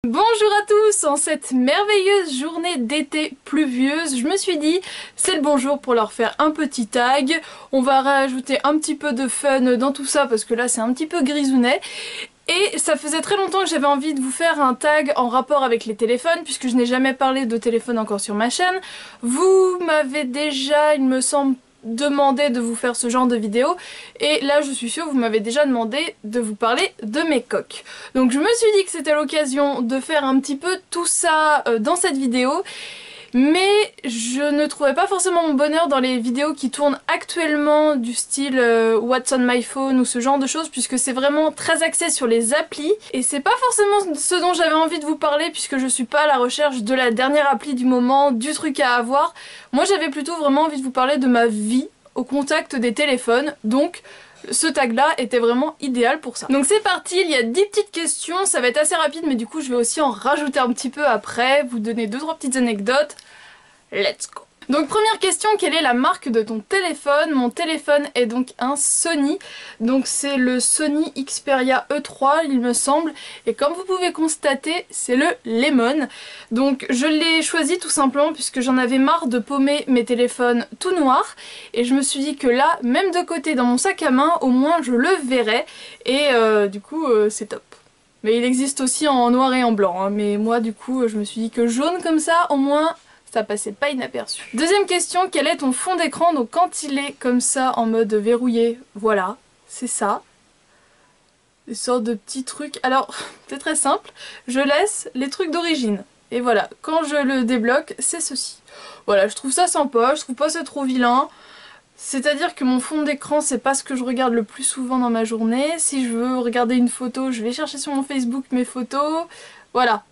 Bonjour à tous, en cette merveilleuse journée d'été pluvieuse, je me suis dit c'est le bon jour pour leur faire un petit tag. On va rajouter un petit peu de fun dans tout ça parce que là c'est un petit peu grisounet. Et ça faisait très longtemps que j'avais envie de vous faire un tag en rapport avec les téléphones puisque je n'ai jamais parlé de téléphone encore sur ma chaîne. Vous m'avez déjà, il me semble, demandé de vous faire ce genre de vidéo et là je suis sûre que vous m'avez déjà demandé de vous parler de mes coques. Donc je me suis dit que c'était l'occasion de faire un petit peu tout ça dans cette vidéo. Mais je ne trouvais pas forcément mon bonheur dans les vidéos qui tournent actuellement du style What's on my phone ou ce genre de choses puisque c'est vraiment très axé sur les applis et c'est pas forcément ce dont j'avais envie de vous parler puisque je suis pas à la recherche de la dernière appli du moment, du truc à avoir. Moi j'avais plutôt vraiment envie de vous parler de ma vie au contact des téléphones, donc ce tag là était vraiment idéal pour ça. Donc c'est parti, il y a 10 petites questions, ça va être assez rapide mais du coup je vais aussi en rajouter un petit peu après, vous donner 2-3 petites anecdotes. Let's go! Donc première question, quelle est la marque de ton téléphone? Mon téléphone est donc un Sony, donc c'est le Sony Xperia E3 il me semble, et comme vous pouvez constater c'est le Lemon. Donc je l'ai choisi tout simplement puisque j'en avais marre de paumer mes téléphones tout noirs, et je me suis dit que là, même de côté dans mon sac à main, au moins je le verrais, et du coup c'est top. Mais il existe aussi en noir et en blanc, hein. Mais moi du coup je me suis dit que jaune comme ça, au moins ça passait pas inaperçu. Deuxième question, quel est ton fond d'écran? Donc quand il est comme ça en mode verrouillé, voilà, c'est ça. Des sortes de petits trucs. Alors, c'est très simple, je laisse les trucs d'origine. Et voilà, quand je le débloque, c'est ceci. Voilà, je trouve ça sympa, je trouve pas ça trop vilain. C'est-à-dire que mon fond d'écran, c'est pas ce que je regarde le plus souvent dans ma journée. Si je veux regarder une photo, je vais chercher sur mon Facebook mes photos. Voilà.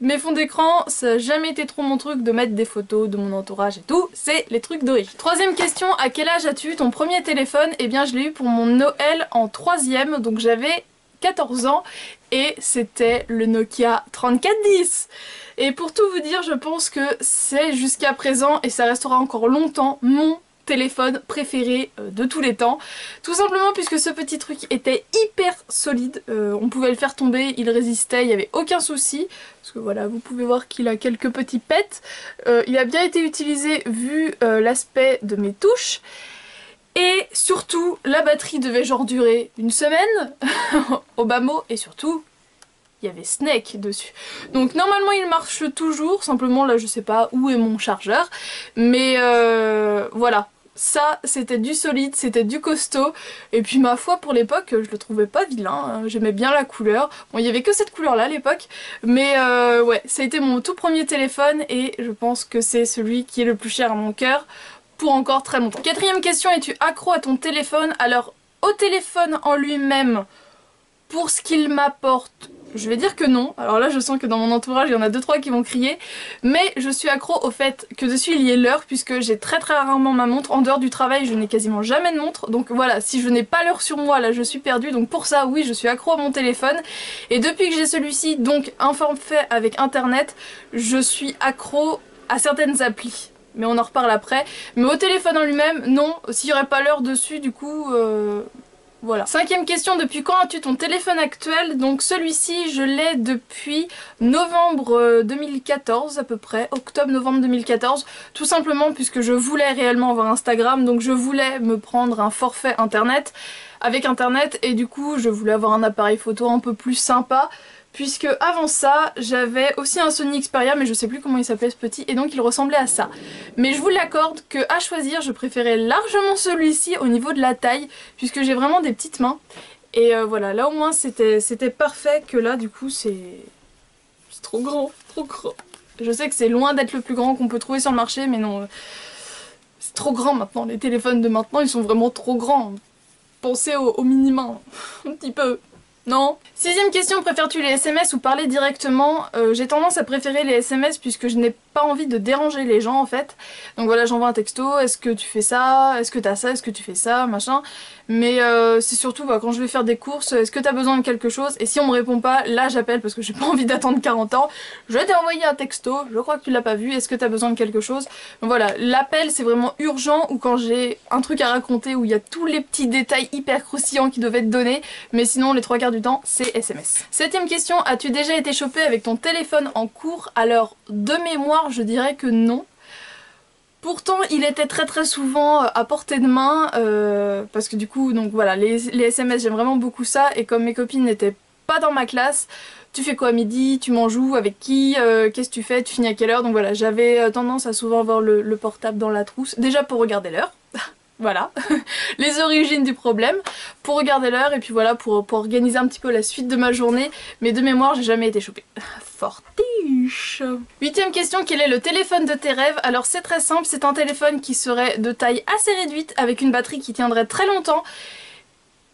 Mes fonds d'écran, ça n'a jamais été trop mon truc de mettre des photos de mon entourage et tout, c'est les trucs d'origine. Troisième question, à quel âge as-tu eu ton premier téléphone? Eh bien je l'ai eu pour mon Noël en 3e, donc j'avais 14 ans et c'était le Nokia 3410. Et pour tout vous dire, je pense que c'est jusqu'à présent, et ça restera encore longtemps, mon téléphone préféré de tous les temps, tout simplement puisque ce petit truc était hyper solide, on pouvait le faire tomber, il résistait, il n'y avait aucun souci, parce que voilà, vous pouvez voir qu'il a quelques petits pets, il a bien été utilisé vu l'aspect de mes touches, et surtout la batterie devait genre durer une semaine au bas mot, et surtout il y avait Snake dessus. Donc normalement il marche toujours, simplement là je sais pas où est mon chargeur, mais voilà. Ça, c'était du solide, c'était du costaud, et puis ma foi pour l'époque, je le trouvais pas vilain, hein. J'aimais bien la couleur. Bon, il y avait que cette couleur là à l'époque, mais ouais, ça a été mon tout premier téléphone, et je pense que c'est celui qui est le plus cher à mon cœur pour encore très longtemps. Quatrième question, es-tu accro à ton téléphone? Alors, au téléphone en lui-même, pour ce qu'il m'apporte, je vais dire que non. Alors là je sens que dans mon entourage il y en a 2-3 qui vont crier, mais je suis accro au fait que dessus il y ait l'heure puisque j'ai très rarement ma montre. En dehors du travail je n'ai quasiment jamais de montre, donc voilà, si je n'ai pas l'heure sur moi là je suis perdue, donc pour ça oui je suis accro à mon téléphone. Et depuis que j'ai celui-ci, donc un forfait avec internet, je suis accro à certaines applis. Mais on en reparle après. Mais au téléphone en lui-même, non, s'il n'y aurait pas l'heure dessus du coup... Voilà. Cinquième question, depuis quand as-tu ton téléphone actuel? Donc celui-ci je l'ai depuis novembre 2014 à peu près, octobre-novembre 2014, tout simplement puisque je voulais réellement avoir Instagram, donc je voulais me prendre un forfait internet avec internet et du coup je voulais avoir un appareil photo un peu plus sympa. Puisque avant ça, j'avais aussi un Sony Xperia, mais je sais plus comment il s'appelait ce petit, et donc il ressemblait à ça. Mais je vous l'accorde que à choisir, je préférais largement celui-ci au niveau de la taille, puisque j'ai vraiment des petites mains. Et voilà, là au moins c'était parfait, que là du coup c'est trop grand, trop grand. Je sais que c'est loin d'être le plus grand qu'on peut trouver sur le marché, mais non, c'est trop grand maintenant. Les téléphones de maintenant, ils sont vraiment trop grands. Pensez au minimum, un petit peu. Non. Sixième question, préfères-tu les SMS ou parler directement? J'ai tendance à préférer les SMS puisque je n'ai pas envie de déranger les gens en fait. Donc voilà, j'envoie un texto, est-ce que tu fais ça, est-ce que t'as ça, est-ce que tu fais ça, machin. Mais c'est surtout quand je vais faire des courses, est-ce que t'as besoin de quelque chose? Et si on me répond pas, là j'appelle parce que j'ai pas envie d'attendre 40 ans. Je t'ai envoyé un texto, je crois que tu l'as pas vu, est-ce que t'as besoin de quelque chose? Donc voilà, l'appel c'est vraiment urgent ou quand j'ai un truc à raconter où il y a tous les petits détails hyper croustillants qui doivent être donnés. Mais sinon les 3/4 du temps c'est SMS. Septième question, as-tu déjà été chopé avec ton téléphone en cours? Alors de mémoire je dirais que non. Pourtant il était très souvent à portée de main parce que du coup donc voilà les SMS j'aime vraiment beaucoup ça et comme mes copines n'étaient pas dans ma classe, tu fais quoi à midi, tu manges où, avec qui, qu'est-ce que tu fais, tu finis à quelle heure, donc voilà j'avais tendance à souvent avoir le portable dans la trousse, déjà pour regarder l'heure. Voilà, les origines du problème, pour regarder l'heure et puis voilà pour organiser un petit peu la suite de ma journée, mais de mémoire j'ai jamais été chopée. Fortiche. Huitième question, quel est le téléphone de tes rêves? Alors c'est très simple, c'est un téléphone qui serait de taille assez réduite, avec une batterie qui tiendrait très longtemps,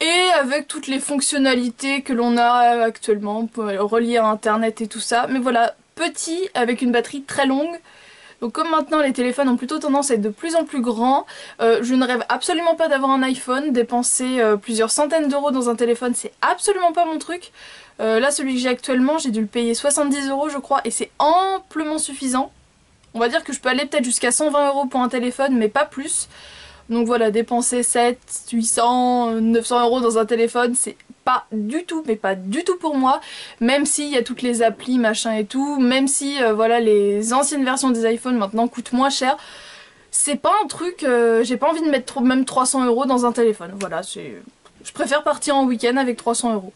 et avec toutes les fonctionnalités que l'on a actuellement, reliées à internet et tout ça, mais voilà, petit, avec une batterie très longue. Donc comme maintenant les téléphones ont plutôt tendance à être de plus en plus grands, je ne rêve absolument pas d'avoir un iPhone, dépenser plusieurs centaines d'euros dans un téléphone c'est absolument pas mon truc. Là celui que j'ai actuellement j'ai dû le payer 70 euros je crois et c'est amplement suffisant. On va dire que je peux aller peut-être jusqu'à 120 euros pour un téléphone mais pas plus. Donc voilà, dépenser 7, 800, 900 euros dans un téléphone c'est pas du tout, mais pas du tout pour moi, même s'il y a toutes les applis machin et tout, même si voilà les anciennes versions des iPhones maintenant coûtent moins cher, c'est pas un truc, j'ai pas envie de mettre même 300 euros dans un téléphone, voilà, je préfère partir en week-end avec 300 euros.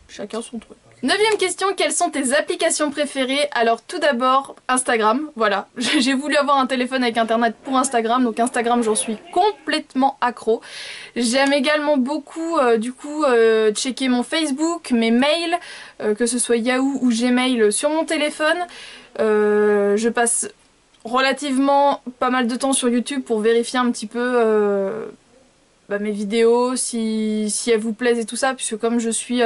Chacun son truc. Neuvième question, quelles sont tes applications préférées? Alors tout d'abord Instagram, voilà, j'ai voulu avoir un téléphone avec internet pour Instagram, donc Instagram j'en suis complètement accro. J'aime également beaucoup checker mon Facebook, mes mails, que ce soit Yahoo ou Gmail sur mon téléphone. Je passe relativement pas mal de temps sur YouTube pour vérifier un petit peu mes vidéos, si elles vous plaisent et tout ça, puisque comme je suis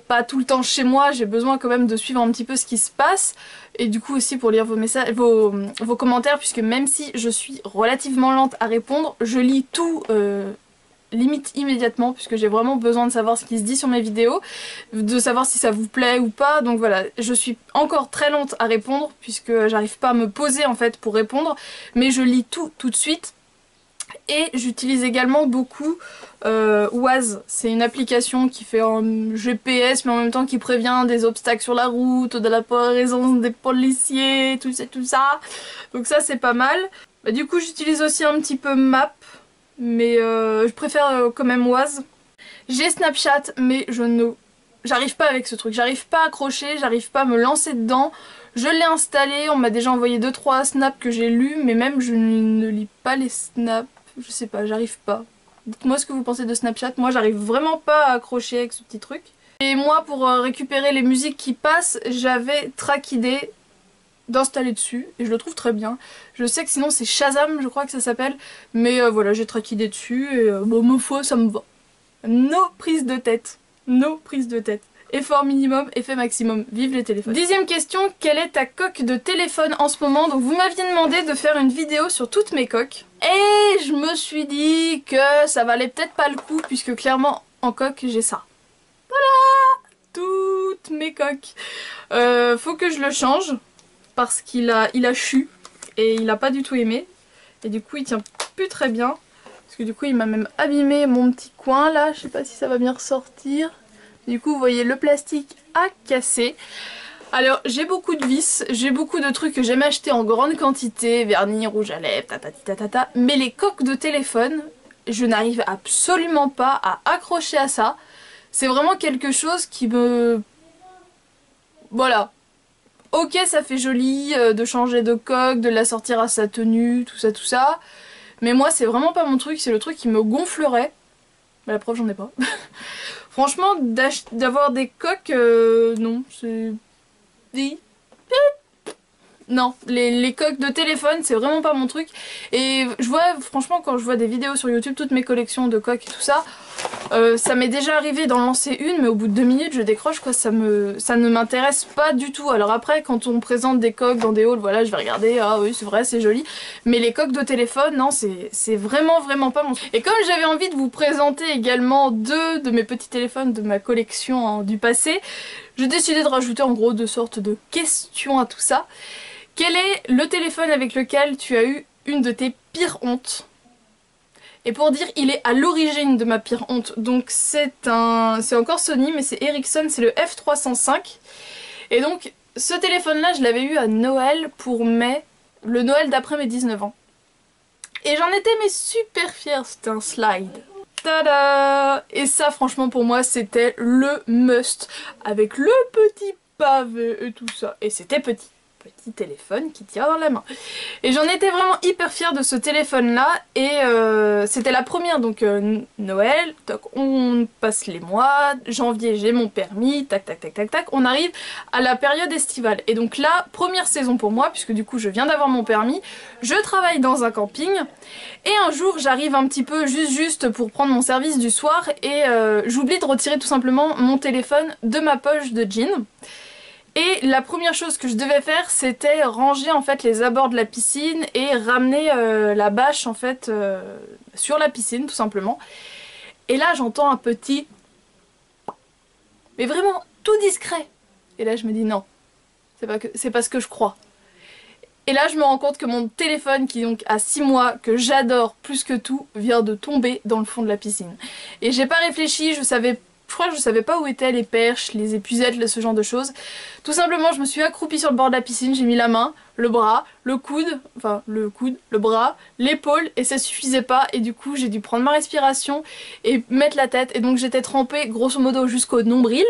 pas tout le temps chez moi, j'ai besoin quand même de suivre un petit peu ce qui se passe et du coup aussi pour lire vos messages, vos commentaires, puisque même si je suis relativement lente à répondre, je lis tout limite immédiatement puisque j'ai vraiment besoin de savoir ce qui se dit sur mes vidéos, de savoir si ça vous plaît ou pas, donc voilà, je suis encore très lente à répondre puisque j'arrive pas à me poser en fait pour répondre, mais je lis tout de suite. Et j'utilise également beaucoup Waze, c'est une application qui fait un GPS mais en même temps qui prévient des obstacles sur la route, de la présence des policiers, tout ça. Donc ça c'est pas mal. Du coup j'utilise aussi un petit peu Map, mais je préfère quand même Waze. J'ai Snapchat mais j'arrive pas avec ce truc, j'arrive pas à accrocher, j'arrive pas à me lancer dedans. Je l'ai installé, on m'a déjà envoyé 2-3 snaps que j'ai lus, mais même je ne lis pas les snaps. Je sais pas, j'arrive pas. Dites-moi ce que vous pensez de Snapchat. Moi j'arrive vraiment pas à accrocher avec ce petit truc. Et moi pour récupérer les musiques qui passent, j'avais Trackidé d'installer dessus et je le trouve très bien. Je sais que sinon c'est Shazam je crois que ça s'appelle. Mais voilà, j'ai Trackidé dessus et bon ma foi ça me va. No prise de tête. No prise de tête. Effort minimum, effet maximum. Vive les téléphones. Dixième question, quelle est ta coque de téléphone en ce moment? Donc vous m'aviez demandé de faire une vidéo sur toutes mes coques. Et je me suis dit que ça valait peut-être pas le coup puisque clairement en coque j'ai ça. Voilà, toutes mes coques. Faut que je le change parce qu'il a chu et il a pas du tout aimé. Et du coup il tient plus très bien. Parce que du coup il m'a même abîmé mon petit coin là. Je sais pas si ça va bien ressortir. Du coup vous voyez le plastique a cassé. Alors j'ai beaucoup de vis, j'ai beaucoup de trucs que j'aime acheter en grande quantité, vernis, rouge à lèvres, tatata, mais les coques de téléphone, je n'arrive absolument pas à accrocher à ça. C'est vraiment quelque chose qui me... Voilà. Ok ça fait joli de changer de coque, de la sortir à sa tenue, tout ça. Mais moi c'est vraiment pas mon truc, c'est le truc qui me gonflerait. Bah, la preuve j'en ai pas. Franchement d'avoir des coques, non, c'est... Non, les coques de téléphone c'est vraiment pas mon truc. Et je vois, franchement, quand je vois des vidéos sur YouTube, toutes mes collections de coques et tout ça, ça m'est déjà arrivé d'en lancer une, mais au bout de 2 minutes je décroche quoi, ça ne m'intéresse pas du tout. Alors après, quand on me présente des coques dans des hauls, voilà, je vais regarder, ah oui c'est vrai, c'est joli. Mais les coques de téléphone, non, c'est vraiment pas mon truc. Et comme j'avais envie de vous présenter également 2 de mes petits téléphones de ma collection hein, du passé, j'ai décidé de rajouter en gros 2 sortes de questions à tout ça. Quel est le téléphone avec lequel tu as eu une de tes pires hontes? Et pour dire, il est à l'origine de ma pire honte. Donc c'est encore Sony, mais c'est Ericsson, c'est le F305. Et donc ce téléphone-là, je l'avais eu à Noël pour le Noël d'après mes 19 ans. Et j'en étais mais super fière, c'était un slide. Tada! Et ça franchement pour moi c'était le must. Avec le petit pavé et tout ça. Et c'était petit téléphone qui tient dans la main. Et j'en étais vraiment hyper fière de ce téléphone là et c'était la première donc Noël, toc, on passe les mois, janvier j'ai mon permis, tac tac tac tac tac, on arrive à la période estivale et donc là première saison pour moi puisque du coup je viens d'avoir mon permis, je travaille dans un camping et un jour j'arrive un petit peu juste pour prendre mon service du soir et j'oublie de retirer tout simplement mon téléphone de ma poche de jean. Et la première chose que je devais faire, c'était ranger en fait les abords de la piscine et ramener la bâche en fait sur la piscine tout simplement. Et là j'entends un petit... mais vraiment tout discret. Et là je me dis non, c'est pas ce que je crois. Et là je me rends compte que mon téléphone qui donc a 6 mois, que j'adore plus que tout, vient de tomber dans le fond de la piscine. Et j'ai pas réfléchi, je crois que je savais pas où étaient les perches, les épuisettes, ce genre de choses. Tout simplement, je me suis accroupie sur le bord de la piscine, j'ai mis la main, le bras, le coude, le bras, l'épaule et ça suffisait pas et du coup j'ai dû prendre ma respiration et mettre la tête et donc j'étais trempée grosso modo jusqu'au nombril.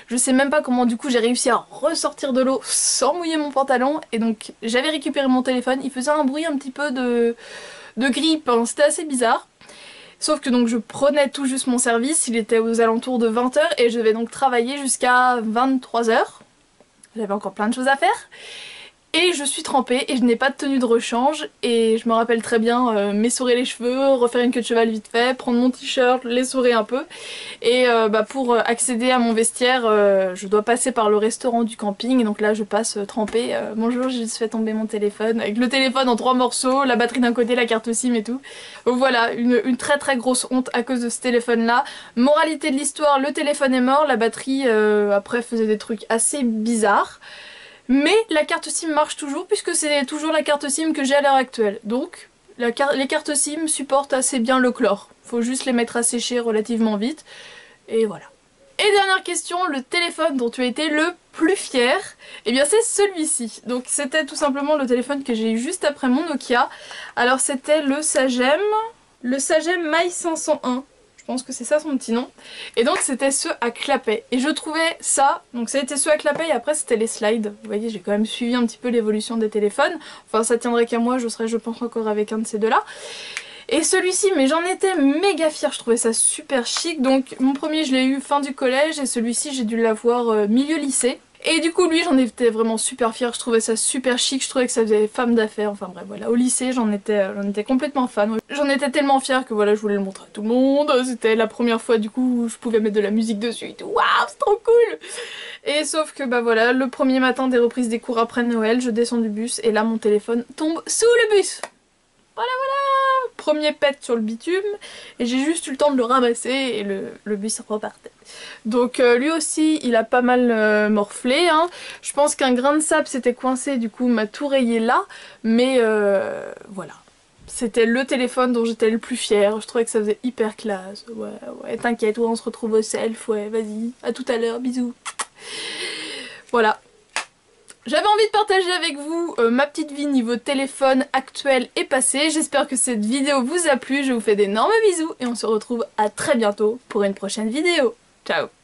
Je sais même pas comment du coup j'ai réussi à ressortir de l'eau sans mouiller mon pantalon et donc j'avais récupéré mon téléphone, il faisait un bruit un petit peu de grippe, hein. C'était assez bizarre. Sauf que donc je prenais tout juste mon service, il était aux alentours de 20 h et je devais donc travailler jusqu'à 23 h. J'avais encore plein de choses à faire. Et je suis trempée et je n'ai pas de tenue de rechange et je me rappelle très bien m'essorer les cheveux, refaire une queue de cheval vite fait, prendre mon t-shirt, l'essorer un peu. Et pour accéder à mon vestiaire, je dois passer par le restaurant du camping et donc là je passe trempée. Bonjour, j'ai juste fait tomber mon téléphone avec le téléphone en 3 morceaux, la batterie d'un côté, la carte SIM et tout. Donc voilà, une très grosse honte à cause de ce téléphone là. Moralité de l'histoire, le téléphone est mort, la batterie après faisait des trucs assez bizarres. Mais la carte SIM marche toujours puisque c'est toujours la carte SIM que j'ai à l'heure actuelle. Donc les cartes SIM supportent assez bien le chlore. Faut juste les mettre à sécher relativement vite. Et voilà. Et dernière question, le téléphone dont tu as été le plus fier, eh bien c'est celui-ci. Donc c'était tout simplement le téléphone que j'ai eu juste après mon Nokia. Alors c'était le Sagem My 501. Je pense que c'est ça son petit nom. Et donc c'était ce à clapet. Et je trouvais ça, donc ça a été ce à clapet et après c'était les slides. Vous voyez, j'ai quand même suivi un petit peu l'évolution des téléphones. Enfin ça tiendrait qu'à moi, je serais je pense encore avec un de ces deux-là. Et celui-ci, mais j'en étais méga fière, je trouvais ça super chic. Donc mon premier je l'ai eu fin du collège et celui-ci j'ai dû l'avoir milieu lycée. Et du coup lui j'en étais vraiment super fière, je trouvais ça super chic, je trouvais que ça faisait femme d'affaires, enfin bref voilà, au lycée j'en étais complètement fan. J'en étais tellement fière que voilà je voulais le montrer à tout le monde, c'était la première fois du coup où je pouvais mettre de la musique dessus et tout, waouh c'est trop cool. Et sauf que bah voilà, le premier matin des reprises des cours après Noël, je descends du bus et là mon téléphone tombe sous le bus. Voilà voilà, premier pet sur le bitume et j'ai juste eu le temps de le ramasser et le bus repartait. Donc lui aussi il a pas mal morflé, hein. Je pense qu'un grain de sable s'était coincé, du coup m'a tout rayé là, mais voilà. C'était le téléphone dont j'étais le plus fière, je trouvais que ça faisait hyper classe. Ouais t'inquiète, ouais, on se retrouve au self, ouais vas-y, à tout à l'heure, bisous. Voilà. J'avais envie de partager avec vous ma petite vie niveau téléphone actuel et passé. J'espère que cette vidéo vous a plu. Je vous fais d'énormes bisous et on se retrouve à très bientôt pour une prochaine vidéo. Ciao!